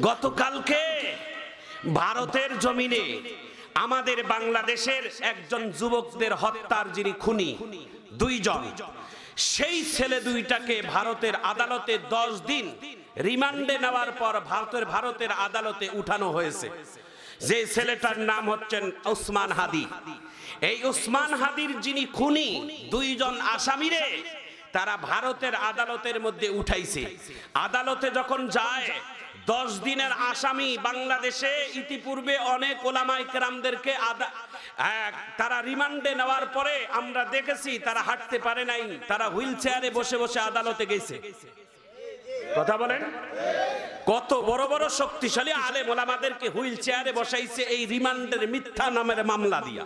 গতকালকে ভারতের জমিনে আমাদের বাংলাদেশের একজন যুবকদের হত্যার যিনি খুনি দুইজন, সেই ছেলে দুইটাকে ভারতের আদালতে 10 দিন রিমান্ডে নেওয়ার পর ভারতের আদালতে উঠানো হয়েছে। যে ছেলেটার নাম হচ্ছেন ওসমান হাদি। এই ওসমান হাদির যিনি খুনি দুইজন আসামিরে তারা ভারতের আদালতের মধ্যে উঠাইছে। আদালতে যখন যায় 10 দিনের আসামি বাংলাদেশে ইতিপূর্বে অনেক ওলামায়ে কেরামদেরকে তারা রিমান্ডে নেওয়ার পরে আমরা দেখেছি তারা হাঁটতে পারে নাই, তারা হুইল চেয়ারে বসে বসে আদালতে গেছে। কথা বলেন, কত বড় বড় শক্তিশালী আলেম ওলামাদেরকে হুইল চেয়ারে বসাইছে এই রিমান্ডের মিথ্যা নামের মামলা দিয়া।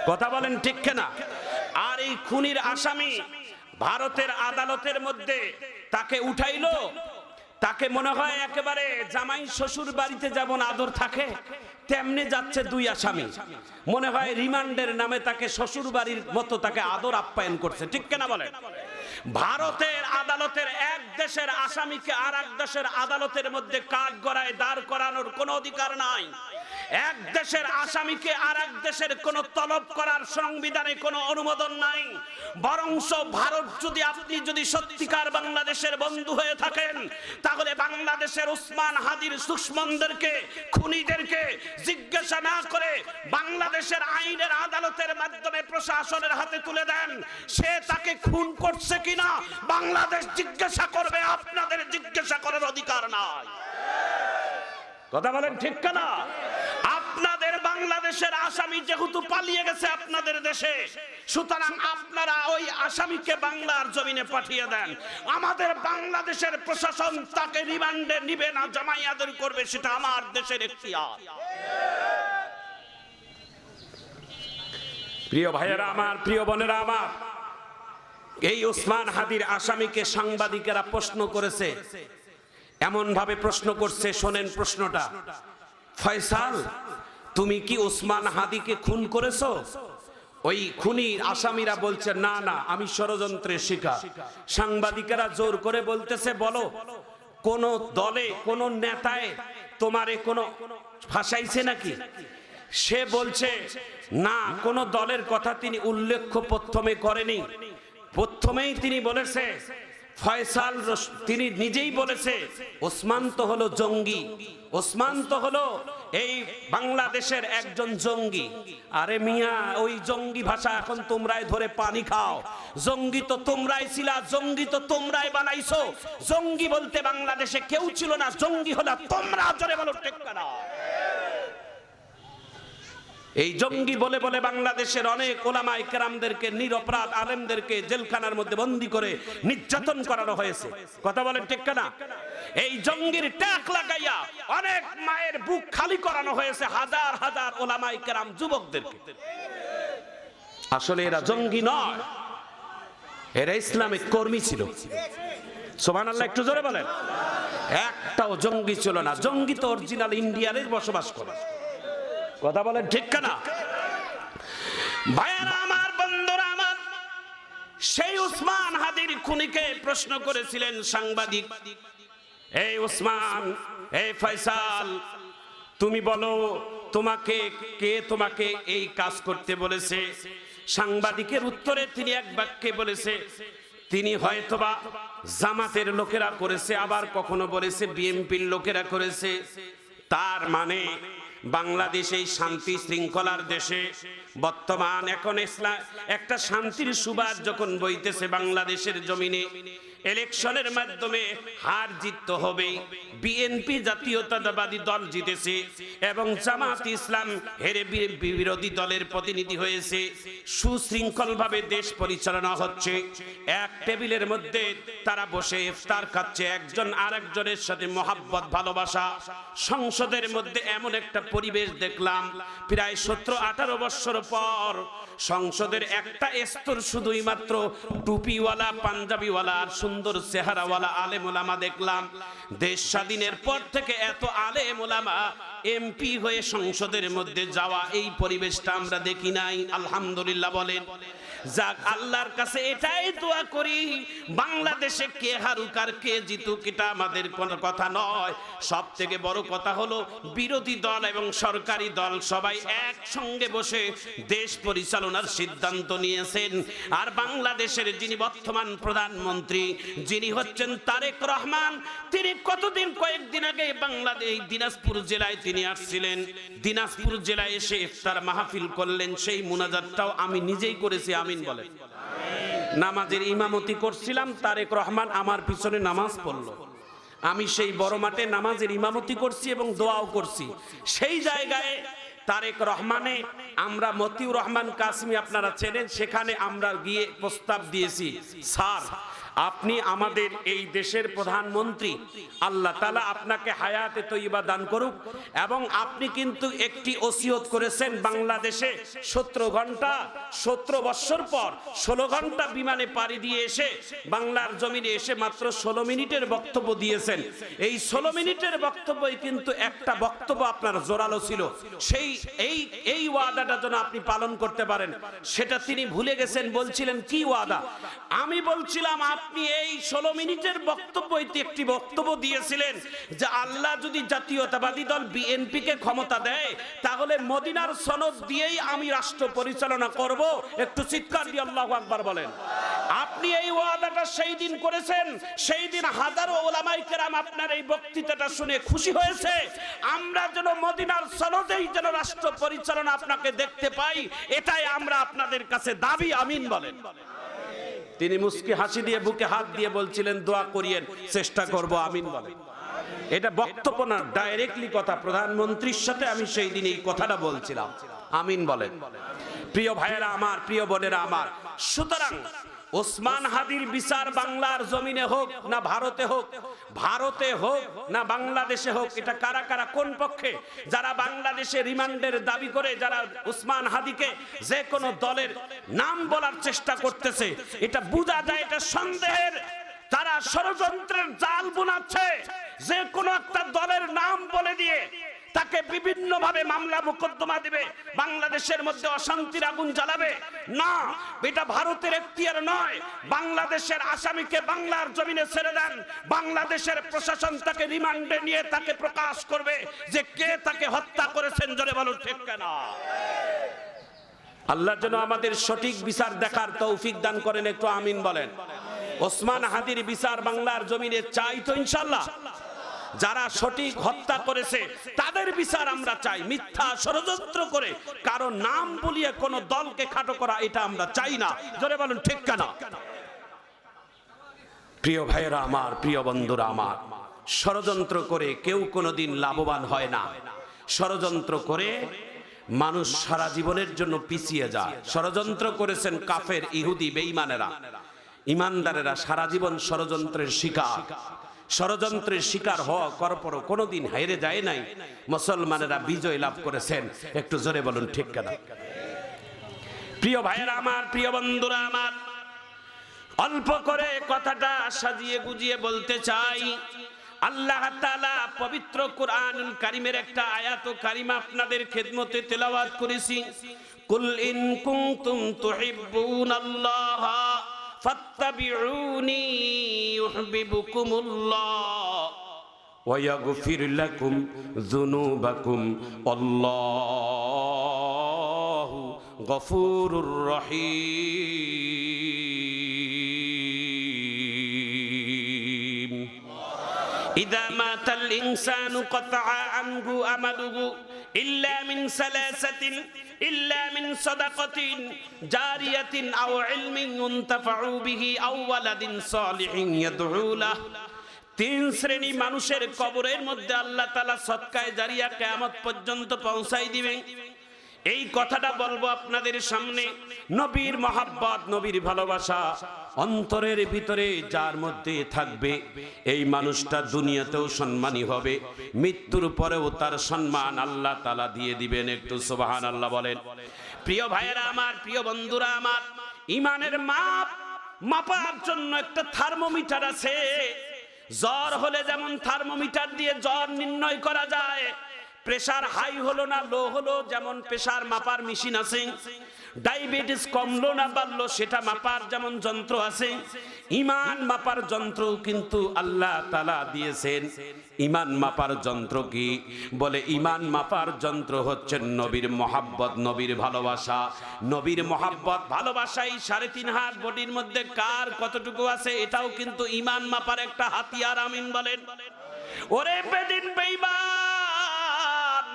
কথা বলেন ঠিক কিনা? আর এই খুনির আসামি ভারতের আদালতের মধ্যে তাকে উঠাইলো, তাকে মনে হয় একেবারে জামাই শ্বশুর বাড়িতে যেমন আদর থাকে তেমনি যাচ্ছে দুই আসামি, মনে হয় রিমান্ডের নামে তাকে শ্বশুর বাড়ির মতো তাকে আদর আপ্যায়ন করছে। ঠিক কিনা বলেন? ভারতের আদালতের এক দেশের আসামিকে আর এক দেশের আদালতের মধ্যে কাঠগড়ায় দাঁড় করানোর কোনো অধিকার নাই। এক দেশের আসামিকে আর এক দেশের কোনো তলব করার সংবিধানে কোনো অনুমোদন নাই। বরংস ভারত আপনি যদি সত্যিকার বাংলাদেশের বন্ধু হয়ে থাকেন তাহলে বাংলাদেশের ওসমান হাদির দুশমনদেরকে খুনিদেরকে জিজ্ঞাসা না করে বাংলাদেশের আইনের আদালতের মাধ্যমে প্রশাসনের হাতে তুলে দেন। সে তাকে খুন করছে কিনা বাংলাদেশ জিজ্ঞাসা করবে, আপনাদের জিজ্ঞাসা করার অধিকার নাই। কথা বলেন ঠিক কিনা? আপনাদের বাংলাদেশের আসামি যেহেতু পালিয়ে গেছে আপনাদের দেশে, সুতরাং আপনারা ওই আসামিকে বাংলার জমিনে পাঠিয়ে দেন। আমাদের বাংলাদেশের প্রশাসন তাকে রিমান্ডে নিবে না জামাই আদর করবে, সেটা আমার দেশের এখতিয়ার। প্রিয় ভাইয়েরা আমার, প্রিয় বোনেরা আমার, এই ওসমান হাদির আসামিকে সাংবাদিকেরা প্রশ্ন করেছে, এমন ভাবে প্রশ্ন করছে, শোনেন প্রশ্নটা। ফয়সাল, তুমি কি ওসমান হাদিকে খুন করেছো? ওই খুনি আসামিরা বলছে না না, আমি ষড়যন্ত্রের শিকার। সাংবাদিকেরা জোর করে বলতেছে, বলো কোন দলে কোন নেতায় তোমারে কোন ফাঁসাইছে নাকি? সে বলছে না, কোন দলের কথা তিনি উল্লেখ প্রথমে করেনি। প্রথমেই তিনি বলেছে ফয়সাল, তিনি নিজেই বলেছে ওসমান তো হলো জঙ্গি, ওসমান তো হলো এই বাংলাদেশের একজন জঙ্গি। আরে মিয়া, ওই জঙ্গি ভাষা এখন তোমরাই ধরে পানি খাও। জঙ্গি তো তোমরাই ছিলা, জঙ্গি তো তোমরাই বানাইছো। জঙ্গি বলতে বাংলাদেশে কেউ ছিল না, জঙ্গি হলো তোমরা। জোরে বলো ঠিক কিনা? এই জঙ্গি বলে বলে বাংলাদেশের অনেক ওলামায়ে কেরামদেরকে, নিরপরাধ আলেমদেরকে জেলখানার মধ্যে বন্দী করে নির্যাতন করানো হয়েছে। কথা বলেন ঠিক কিনা? এই জঙ্গির ট্যাগ লাগাইয়া অনেক মায়ের বুক খালি করানো হয়েছে হাজার হাজার ওলামায়ে কেরাম যুবকদেরকে। আসলে এরা জঙ্গি নয়, এরা ইসলামিক কর্মী ছিল। সুবহানাল্লাহ, একটু জোরে বলেন। একটাও জঙ্গি ছিল না। জঙ্গি তো অরিজিনাল ইন্ডিয়ারে বসবাস করে। কথা বলেন ঠিক কিনা? ভাইয়েরা আমার, বন্ধুরা আমার, সেই ওসমান হাদির খুনিকে প্রশ্ন করেছিলেন সাংবাদিক, এই ওসমান, এই ফয়সাল, তুমি বলো তোমাকে এই কাজ করতে বলেছে? সাংবাদিকের উত্তরে তিনি এক বাক্যে বলেছে, তিনি হয়তোবা জামাতের লোকেরা করেছে, আবার কখনো বলেছে বিএনপির লোকেরা করেছে। তার মানে বাংলাদেশে শান্তি শৃঙ্খলার দেশে বর্তমান এখন একটা শান্তির সুবাস যখন বইতেছে বাংলাদেশের জমিনে, ইলেকশনের মাধ্যমে হার জিত হবে। বিএনপি জাতীয়তাবাদী দল জিতেছে এবং জামাত ইসলাম হেরে বিরোধী দলের প্রতিনিধি হয়েছে। সুশৃঙ্খল ভাবে দেশ পরিচালনা হচ্ছে। এক টেবিলের মধ্যে তারা বসে ইফতার খাচ্ছে, একজন আরেকজনের সাথে মহাব্বত, ভালোবাসা। সংসদের মধ্যে এমন একটা পরিবেশ দেখলাম, প্রায় 17-18 বছর পর সংসদের একটা স্তর শুধুই মাত্র টুপিওয়ালা, পাঞ্জাবিওয়ালা আর সুন্দর চেহারাওয়ালা আলেম ওলামা দেখলাম। দেশ স্বাধীনের পর থেকে এত আলেম ওলামা এমপি হয়ে সংসদের মধ্যে যাওয়া, এই পরিবেশটা আমরা দেখি নাই। আলহামদুলিল্লাহ বলেন। যাক, আল্লাহর কাছে এটাই দোয়া করি, বাংলাদেশে কে হারুক আর কে জিতুক এটা আমাদের কোনো কথা নয়। সব থেকে বড় কথা হলো বিরোধী দল এবং সরকারি দল সবাই একসঙ্গে বসে দেশ পরিচালনার সিদ্ধান্ত নিয়েছেন। আর বাংলাদেশের যিনি বর্তমান প্রধানমন্ত্রী, যিনি হচ্ছেন তারেক রহমান, তিনি কয়েকদিন আগে বাংলাদেশ দিনাজপুর জেলায় তিনি আসছিলেন। দিনাজপুর জেলায় এসে ইফতার মাহফিল করলেন। সেই মুনাজাতটাও আমি নিজেই করেছি, আমিন বলেন। নামাজের ইমামতি করছিলাম, তারেক রহমান আমার পিছনে নামাজ পড়লো। আমি সেই বড় মাঠে নামাজের ইমামতি করছি এবং দোয়াও করছি। সেই জায়গায় তারেক রহমানে আমরা মতিউর রহমান কাসমি আপনারা চেনেন, সেখানে আমরা গিয়ে প্রস্তাব দিয়েছি, স্যার আপনি আমাদের এই দেশের প্রধানমন্ত্রী, আল্লাহ তাআলা আপনাকে হায়াতে তৈয়বা দান করুক। এবং আপনি কিন্তু একটি ওসিয়ত করেছেন, বাংলাদেশে 17 বছর পর 16 ঘন্টা বিমানে পাড়ি দিয়ে এসে বাংলার জমিনে এসে মাত্র 16 মিনিটের বক্তব্য দিয়েছেন। এই 16 মিনিটের বক্তব্যই কিন্তু একটা বক্তব্য আপনার জোরালো ছিল। এই ওয়াদাটা যেন আপনি পালন করতে পারেন, সেটা তিনি ভুলে গেছেন। বলছিলেন কি ওয়াদা? আমি বলছিলাম আপনি এই 16 মিনিটের বক্তব্যতে একটি বক্তব্য দিয়েছিলেন যে আল্লাহ যদি জাতীয়তাবাদী দল বিএনপি কে ক্ষমতা দেয় তাহলে মদিনার সনদ দিয়েই আমি রাষ্ট্র পরিচালনা করব। একটু চিৎকার দিয়ে আল্লাহু আকবার বলেন। আপনি এই ওয়াদাটা সেই দিন করেছেন, সেই দিন হাজারো ওলামায়ে কেরাম আপনার এই বক্তৃতাটা শুনে খুশি হয়েছে। আমরা যেন মদিনার সনদেই যেন রাষ্ট্র পরিচালনা আপনাকে দেখতে পাই, এটাই আমরা আপনাদের কাছে দাবি, আমিন বলেন। তিনি মুস্কি হাসি দিয়ে বুকে হাত দিয়ে বলছিলেন দোয়া করিয়েন, চেষ্টা করব, আমিন বলেন। এটা বক্তব্য না, ডাইরেক্টলি কথা। প্রধানমন্ত্রীর সাথে আমি সেই দিন এই কথাটা বলছিলাম, আমিন বলেন। প্রিয় ভাইয়েরা আমার, প্রিয় বোনেরা আমার, সুতরাং ওসমান হাদির বিচার বাংলার জমিনে হোক না ভারতে হোক, ভারতে হোক না বাংলাদেশে হোক, এটা কারা কারা কোন পক্ষে? যারা বাংলাদেশে রিমান্ডের দাবি করে, যারা ওসমান হাদিকে যে কোনো দলের নাম বলার চেষ্টা করতেছে, এটা বোঝা যায় এটা সন্দেহের। তারা ষড়যন্ত্রের জাল বুনাচ্ছে, যে কোনো একটা দলের নাম বলে দিয়ে তাকে বিভিন্ন ভাবে মামলা মোকদ্দমা দিবে, বাংলাদেশের মধ্যে অশান্তির আগুন জ্বালাবে। না, এটা ভারতের এখতিয়ার নয়। বাংলাদেশের আসামিকে বাংলার জমিনে ছেড়ে দেন, বাংলাদেশের প্রশাসন তাকে রিমান্ডে নিয়ে তাকে প্রকাশ করবে যে কে তাকে হত্যা করেছেন। জোরে বলুন ঠিক কিনা? আল্লাহ যেন আমাদের সঠিক বিচার দেখার তৌফিক দান করেন, একটু আমিন বলেন। ওসমান হাদির বিচার বাংলার জমিনে চাই তো ইনশাআল্লাহ। যারা সঠিক হত্যা করেছে তাদের বিচার আমরা চাই। মিথ্যা ষড়যন্ত্র করে কারো নাম বলিয়ে কোন দলকে খাটো করা, এটা আমরা চাই না। জোরে বলুন ঠিক কিনা? প্রিয় ভাইয়েরা আমার, প্রিয় বন্ধুরা আমার, ষড়যন্ত্র করে কেউ কোনোদিন লাভবান হয় না। ষড়যন্ত্র করে মানুষ সারা জীবনের জন্য পিছিয়ে যায়। ষড়যন্ত্র করেছেন কাফের, ইহুদি, বেঈমানেরা। ইমানদারেরা সারা জীবন ষড়যন্ত্রের শিকার। ষড়যন্ত্রের শিকার হওয়া পরও কোনোদিন হেরে যায় নাই, মুসলমানেরা বিজয় লাভ করেছেন। একটু জোরে বলুন ঠিক কিনা? প্রিয় ভাইয়েরা আমার, প্রিয় বন্ধুরা আমার, অল্প করে কথাটা সাজিয়ে গুজিয়ে বলতে চাই। আল্লাহ তাআলা পবিত্র কুরআনুল কারীমের একটা আয়াত কারিমা আপনাদের খেদমতে তেলাওয়াত করেছি। কুল ইন কুনতুম তুহিব্বুনাল্লাহ ফাত্তাবিউনি ইউহিব্বুকুমুল্লাহ ওয়া ইয়াগফির লাকুম যুনুবাকুম আল্লাহু গফুরুর রহিম। ইযা মাতাল ইনসানু ক্বাতাআ আনহু আমালুহু ইল্লা মিন সালাসাতিন ইল্লা মিন সাদাকাতিন জারিয়াতিন আও ইলমিন ইউনতাফাউ বিহি আও ওয়ালাদিন সালিহিন ইয়াদউ লাহ। তিন শ্রেণী মানুষের কবরের মধ্যে আল্লাহ তাআলা সদকায়ে জারিয়া কিয়ামত পর্যন্ত পৌঁছাই দিবেন। এই কথাটা বলবো আপনাদের সামনে। নবীর মহব্বত, নবীর ভালোবাসা অন্তরের ভিতরে যার মধ্যে থাকবে, এই মানুষটা দুনিয়াতেও সম্মানী হবে, মৃত্যুর পরেও তার সম্মান আল্লাহ তাআলা দিয়ে দিবেন। একটু সুবহানাল্লাহ বলেন। প্রিয় ভাইয়েরা আমার, প্রিয় বন্ধুরা আমার, ইমানের মাপার জন্য একটা থার্মোমিটার আছে। জ্বর হলে যেমন থার্মোমিটার দিয়ে জ্বর নির্ণয় করা যায়, প্রেসার হাই হলো না লো হলো, যেমন প্রেসার মাপার মেশিন আছে, ডায়াবেটিস কমলো না বাড়লো সেটা মাপার যেমন যন্ত্র আছে, ঈমান মাপার যন্ত্র কিন্তু আল্লাহ তাআলা দিয়েছেন। ঈমান মাপার যন্ত্র কি? বলে ঈমান মাপার যন্ত্র হচ্ছে নবীর মহাব্বত, নবীর ভালোবাসা। নবীর মহাব্বত ভালোবাসাই 3.5 হাত বডির মধ্যে কার কতটুকু আছে এটাও কিন্তু ঈমান মাপার একটা হাতিয়ার। আমিন বলেন। ওরে বেদিন বেঈমান,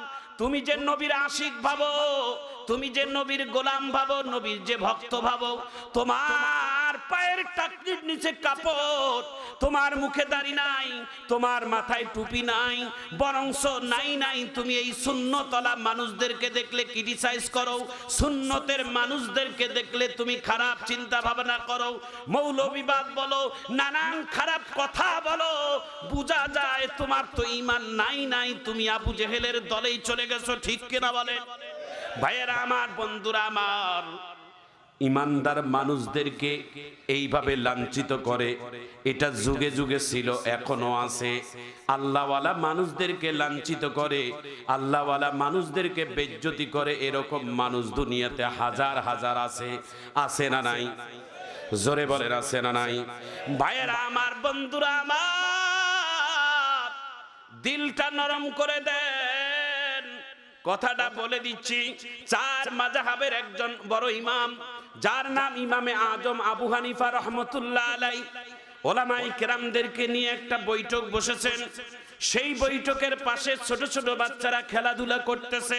তুমি যে নবীর আশিক ভাবো, তুমি যে নবীর গোলাম ভাবো, নবীর যে ভক্ত ভাবো, তোমার পায়ের টাকনির নিচে কাপড়, তোমার মুখে দাড়ি নাই, তোমার মাথায় টুপি নাই, বরংস নাই তুমি এই সুন্নতওয়ালা মানুষদেরকে দেখলে ক্রিটিসাইজ করো, সুন্নতের মানুষদেরকে দেখলে তুমি খারাপ চিন্তা ভাবনা করো, মৌলবিবাদ বলো, নানান খারাপ কথা বলো, বোঝা যায় তোমার তো ঈমান নাই, তুমি আবু জেহেলের দলেই চলে গেছো। ঠিক কিনা বলে? ভাইয়েরা আমার, বন্ধুরা আমার, ইমানদার মানুষদেরকে এইভাবে লাঞ্ছিত করে, এটা যুগে যুগে ছিল, এখনো আছে। আল্লাহওয়ালা মানুষদেরকে লাঞ্ছিত করে, আল্লাহওয়ালা মানুষদেরকে বেইজ্জতি করে, এরকম মানুষ দুনিয়াতে হাজার হাজার আছে। আছে না নাই? জোরে বলেন, আছে না নাই? ভাইয়েরা আমার, বন্ধুরা আমার, দিলটা নরম করে দেন। কথাটা বলে দিচ্ছি, 4 মাযহাবের একজন বড় ইমাম, যার নাম ইমামে আজম আবু হানিফা রহমতুল্লাহ আলাই, ওলামায়ে কেরামদেরকে নিয়ে একটা বৈঠক বসেছেন। সেই বৈঠকের পাশে ছোট ছোট বাচ্চারা খেলাধুলা করতেছে।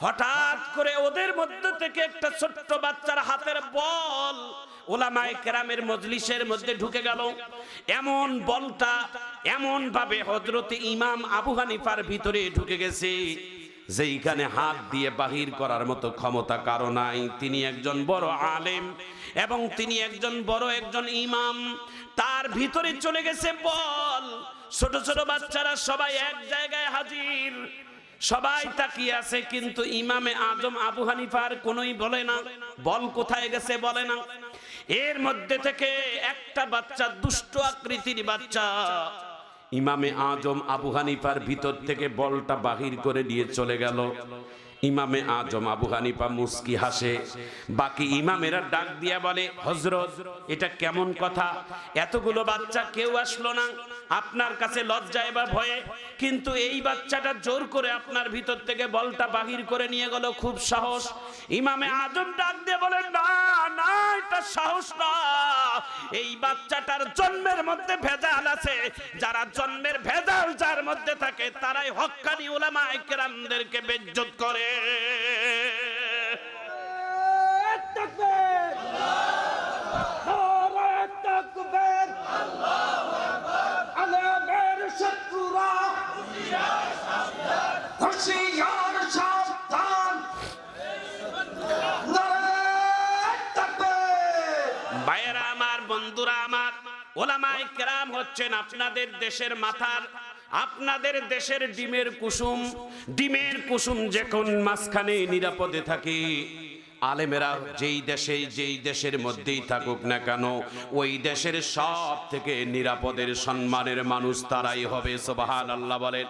হঠাৎ করে ওদের মধ্যে থেকে একটা ছোট্ট বাচ্চার হাতের বল ওলামায়ে কেরামের মজলিসের মধ্যে ঢুকে গেল। এমন বলটা এমন ভাবে হযরতে ইমাম আবু হানিফার ভিতরে ঢুকে গেছে যেইখানে হাত দিয়ে বাহির করার মতো ক্ষমতা কারো নাই। তিনি একজন বড় আলেম এবং তিনি একজন বড় ইমাম, তার ভিতরে চলে গেছে বল। ছোট ছোট বাচ্চারা সবাই এক জায়গায় হাজির, সবাই তাকিয়ে আছে, কিন্তু ইমামে আজম আবু হানিফার কোনোই বলে না, বল কোথায় গেছে বলে না। এর মধ্যে থেকে একটা বাচ্চা, দুষ্ট আকৃতির বাচ্চা, ইমামে আজম আবু হানিফার ভিতর থেকে বলটা বাহির করে নিয়ে চলে গেল। ইমামে আজম আবু হানিফা মুস্কি হাসে। বাকি ইমামেরা ডাক দিয়া বলে, হযরত, এটা কেমন কথা? এতগুলো বাচ্চা কেউ আসলো না আপনার কাছে লজ্জায় বা ভয়ে, কিন্তু এই বাচ্চাটা জোর করে আপনার ভিতর থেকে বলটা বাহির করে নিয়ে গেল, খুব সাহস। ইমামে আজম ডাক দিয়ে বলেন, না না, এটা সাহস না, এই বাচ্চাটার জন্মের মধ্যে ভেজাল আছে। যারা জন্মের ভেজাল যার মধ্যে থাকে তারাই হক্কানি উলামায়ে কেরামদেরকে বেইজ্জত করে। ভাইয়েরা আমার, বন্ধুরা আমার, ওলামায়ে কেরাম হচ্ছেন আপনাদের দেশের মাথার, আপনাদের দেশের ডিমের কুসুম। ডিমের কুসুম যখন মাঝখানে নিরাপদে থাকে, আলেমেরা যেই দেশের মধ্যেই থাকুক না কেন, ওই দেশের সব থেকে নিরাপদের সম্মানের মানুষ তারাই হবে। সুবহানাল্লাহ বলেন।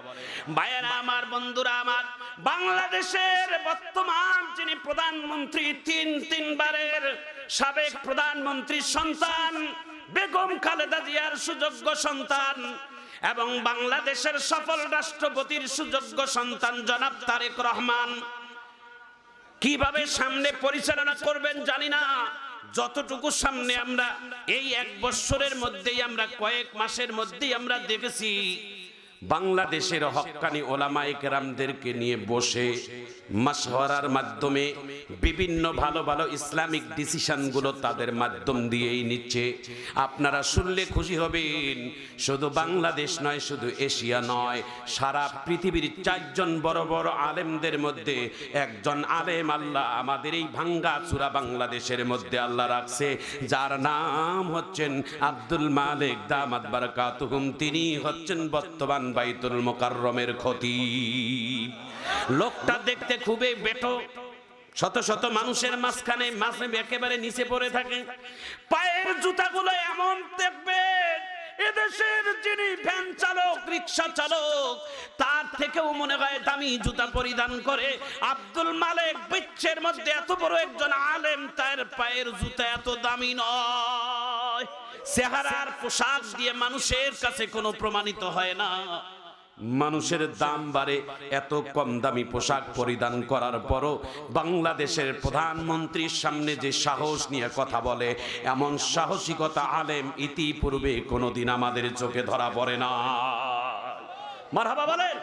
ভাইয়েরা আমার, বন্ধুরা আমার, বাংলাদেশের বর্তমান যিনি প্রধানমন্ত্রী, তিনবারের সাবেক প্রধানমন্ত্রীর সন্তান, বেগম খালেদা জিয়ার সুযোগ্য সন্তান এবং বাংলাদেশের সফল রাষ্ট্রপতির সুযোগ্য সন্তান জনাব তারেক রহমান, কিভাবে সামনে পরিচালনা করবেন জানি না। যতটুকু সামনে আমরা এই 1 বছরের মধ্যেই, আমরা কয়েক মাসের মধ্যেই আমরা দেখেছি, বাংলাদেশের হক্কানি ওলামায়ে কেরামদেরকে নিয়ে বসে মাশওয়ারার মাধ্যমে বিভিন্ন ভালো ভালো ইসলামিক ডিসিশনগুলো তাদের মাধ্যম দিয়েই নিচ্ছে। আপনারা শুনলে খুশি হবেন, শুধু বাংলাদেশ নয়, শুধু এশিয়া নয়, সারা পৃথিবীর 4 জন বড় বড় আলেমদের মধ্যে একজন আলেম আল্লাহ আমাদের এই ভাঙ্গাচুরা বাংলাদেশের মধ্যে আল্লাহ রাখছে, যার নাম হচ্ছেন আব্দুল মালিক দামাত বারাকাতুহুম। তিনি হচ্ছেন বর্তমান বাইতুল মুকাররমের খতিব। লোকটা দেখতে খুবই বেটো, শত শত মানুষের মাঝখানে একেবারে নিচে পড়ে থাকে, পায়ের জুতাগুলো এমন দেখবে এদেশের যিনি ভ্যান চালক, রিক্সা চালক, তার থেকেও মনে হয় দামি জুতা পরিধান করে। আব্দুল মালেক বিচ্ছের মধ্যে এত বড় একজন আলেম, তার পায়ের জুতা এত দামি নয়। চেহারার পোশাক দিয়ে মানুষের কাছে কোনো প্রমাণিত হয় না। মানুষের দাম বাড়ে, এত কম দামি পোশাক পরিধান করার পরও বাংলাদেশের প্রধানমন্ত্রীর সামনে যে সাহস নিয়ে কথা বলে, এমন সাহসিকতা আলেম ইতিপূর্বে কোনোদিন আমাদের চোখে ধরা পড়ে না। মারহাবা বলেন।